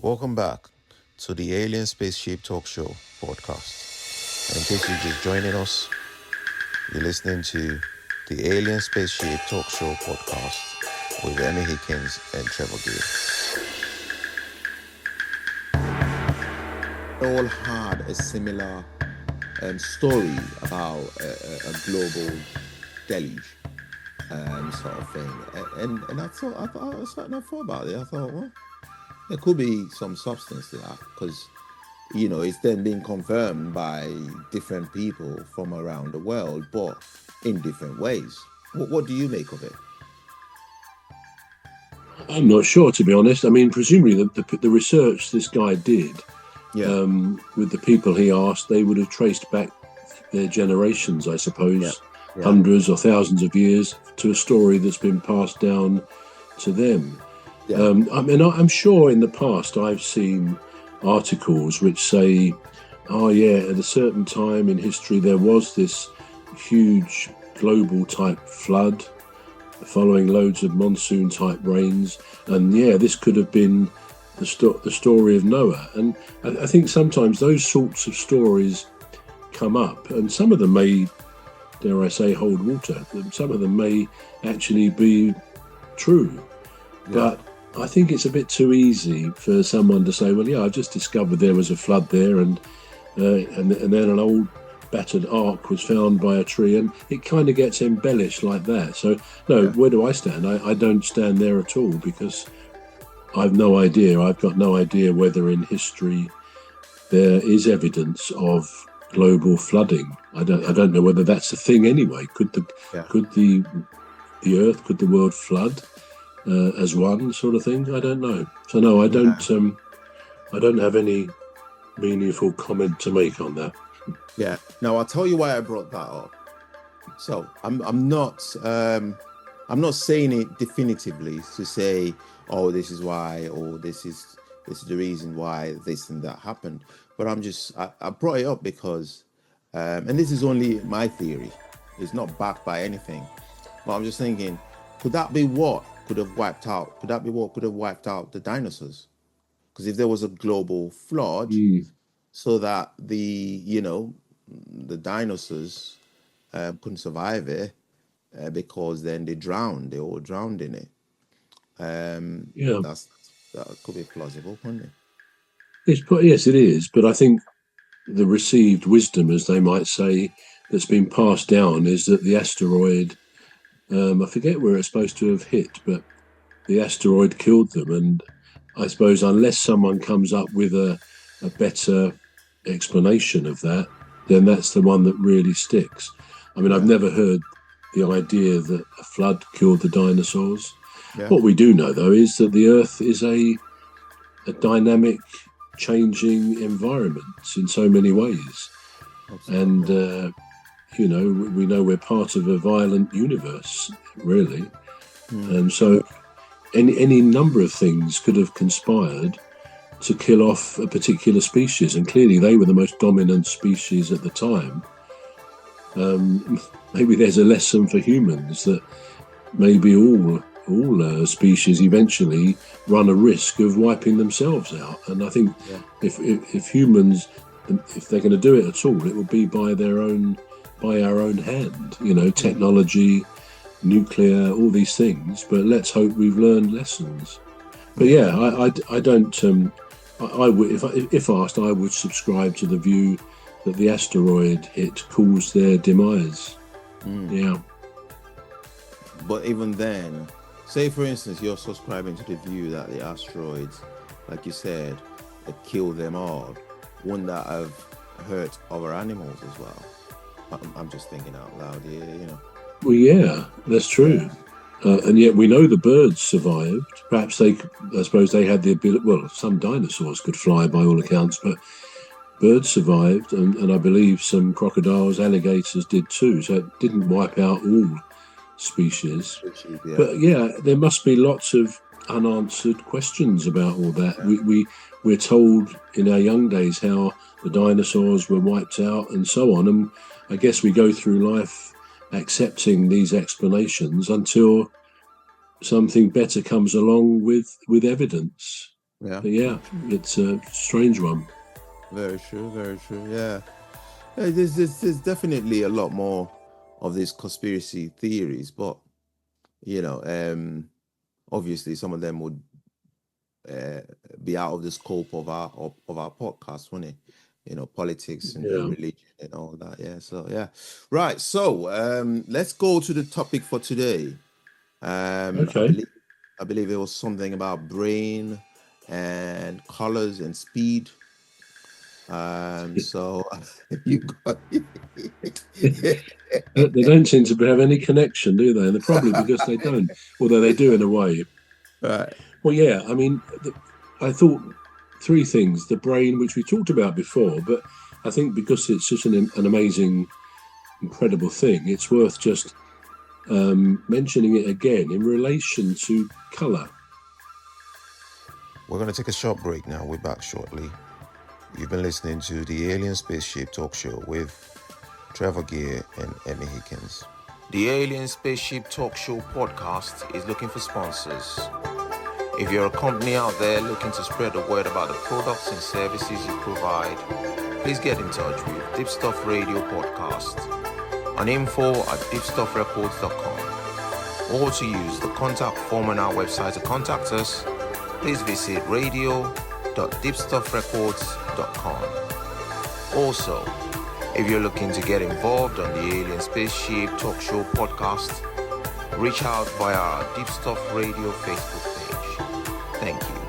Welcome back to the Alien Spaceship Talk Show podcast. And in case you're just joining us, you're listening to the Alien Spaceship Talk Show podcast with Emmy Hikins and Trevor. All had a similar story about a global deluge sort of thing, and I was starting to thought about it. I thought, well, there could be some substance to that because it's then being confirmed by different people from around the world, but in different ways. What do you make of it? I'm not sure, to be honest. I mean, presumably the research this guy did. Yeah. With the people he asked, they would have traced back their generations, I suppose, Yeah. hundreds or thousands of years to a story that's been passed down to them. Yeah. I mean, I'm sure in the past I've seen articles which say, oh yeah, at a certain time in history there was this huge global type flood following loads of monsoon type rains, and yeah, this could have been the story of Noah. And I think sometimes those sorts of stories come up, and some of them may, dare I say, hold water. Some of them may actually be true. Yeah. But I think it's a bit too easy for someone to say, well, yeah, I just discovered there was a flood there, and then an old battered ark was found by a tree, and it kind of gets embellished like that. So, no, Yeah. Where do I stand? I don't stand there at all, because I've no idea. I've got no idea whether in history there is evidence of global flooding. I don't know whether that's a thing anyway. Could the earth, could the world flood as one sort of thing? I don't know. So no, I don't have any meaningful comment to make on that. Yeah. Now I'll tell you why I brought that up. So I'm not saying it definitively to say, oh, this is why, or this is the reason why this and that happened. But I brought it up because, and this is only my theory. It's not backed by anything. But I'm just thinking, could that be what could have wiped out? Could that be what could have wiped out the dinosaurs? Because if there was a global flood, so that the dinosaurs couldn't survive it because then they all drowned in it. That could be plausible, couldn't it? Yes, it is. But I think the received wisdom, as they might say, that's been passed down is that the asteroid, I forget where it's supposed to have hit, but the asteroid killed them. And I suppose unless someone comes up with a better explanation of that, then that's the one that really sticks. I mean, I've never heard the idea that a flood killed the dinosaurs. Yeah. What we do know, though, is that the Earth is a dynamic, changing environment in so many ways. Absolutely. And, we know we're part of a violent universe, really. And so any number of things could have conspired to kill off a particular species. And clearly they were the most dominant species at the time. Maybe there's a lesson for humans that maybe all species eventually run a risk of wiping themselves out. And I think if humans, if they're going to do it at all, it will be by our own hand. Technology, nuclear, all these things. But let's hope we've learned lessons. But yeah, I don't. I would, if asked, I would subscribe to the view that the asteroid hit caused their demise. Yeah. But even then, say for instance, you're subscribing to the view that the asteroids, like you said, that killed them all. Wouldn't that have hurt other animals as well? I'm just thinking out loud here, Well, yeah, that's true. And yet we know the birds survived. Perhaps I suppose they had the ability, well, some dinosaurs could fly by all accounts, but birds survived, and I believe some crocodiles, alligators did too. So it didn't wipe out all species. Yeah. But yeah, there must be lots of unanswered questions about all that. Yeah. We're told in our young days how the dinosaurs were wiped out and so on, and I guess we go through life accepting these explanations until something better comes along with evidence. Yeah. But yeah, it's a strange one. Very true. Very true. Yeah. Yeah, there's definitely a lot more of these conspiracy theories, but you know, obviously some of them would be out of the scope of our podcast, wouldn't it? You know, politics and Yeah. religion and all that. Yeah. So yeah. Right. So let's go to the topic for today. Okay. I believe it was something about brain and colors and speed. So you got They don't seem to have any connection, do they? And probably because they don't, although they do in a way. right. Well, yeah, I mean, I thought three things. The brain, which we talked about before, but I think because it's such an amazing, incredible thing, it's worth just mentioning it again in relation to colour. We're going to take a short break now. We're back shortly. You've been listening to the Alien Spaceship Talk Show with Trevor and Emmy Hikins. The Alien Spaceship Talk Show podcast is looking for sponsors. If you're a company out there looking to spread the word about the products and services you provide, please get in touch with Deepstuff Radio Podcast on info@deepstuffrecords.com, or to use the contact form on our website to contact us, please visit radio.deepstuffrecords.com. Also, if you're looking to get involved on the Alien Spaceship Talk Show podcast, reach out via our Deepstuff Radio Facebook page. Thank you.